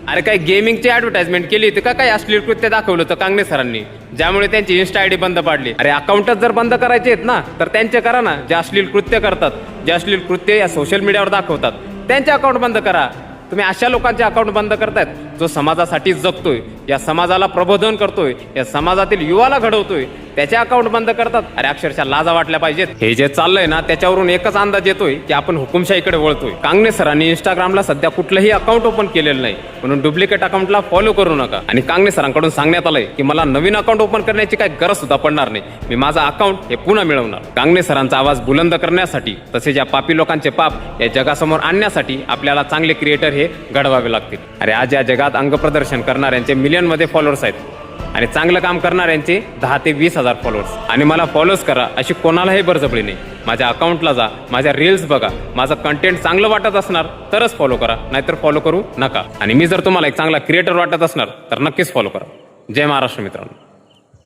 अरे काय गेमिंगची ऍडव्हर्टाइजमेंट केली होती का? काय अश्लील कृत्य दाखवलं होतं कांगणे सरांनी, ज्यामुळे त्यांची इन्स्टा आयडी बंद पाडली. अरे अकाउंटच जर बंद करायचे आहेत ना तर त्यांचे करा ना. जे अश्लील कृत्य करतात, जे अश्लील कृत्य या सोशल मीडियावर दाखवतात, त्यांचे अकाउंट बंद करा. तुम्ही अशा लोकांचे अकाउंट बंद करतायत जो समाजासाठी जगतोय, या समाजाला प्रबोधन करतोय, या समाजातील युवाला घडवतोय, त्याचे अकाउंट बंद करतात. अरे अक्षरशः लाजा वाटल्या पाहिजेत. हे जे चाललंय ना त्याच्यावरून एकच अंदाज येतोय की आपण हुकुमशाहीकडे वळतोय. कांगणे सरांनी इंस्टाग्रामला सध्या कुठलंही अकाउंट ओपन केलेलं नाही, म्हणून डुप्लिकेट अकाउंटला फॉलो करू नका. आणि कांगणे सरांकडून सांगण्यात आलंय की मला नवीन अकाउंट ओपन करण्याची काही गरज सुद्धा पडणार नाही. मी माझं अकाउंट हे पुन्हा मिळवणार. कांगणे सरांचा आवाज बुलंद करण्यासाठी तसेच या पापी लोकांचे पाप या जगासमोर आणण्यासाठी आपल्याला चांगले क्रिएटर हे घडवावे लागतील. अरे आज या जगात अंगप्रदर्शन करणाऱ्यांचे मिलियनमध्ये फॉलोअर्स आहेत आणि चांगलं काम करणाऱ्यांचे 10 ते 20 हजार फॉलोअर्स. आणि मला फॉलोच करा अशी कोणालाही बळजबरी नाही. माझ्या अकाउंटला जा, माझ्या रील्स बघा, माझं कंटेंट चांगलं वाटत असणार तरच फॉलो करा, नाहीतर फॉलो करू नका. आणि मी जर तुम्हाला एक चांगला क्रिएटर वाटत असणार तर नक्कीच फॉलो करा. जय महाराष्ट्र मित्रांनो.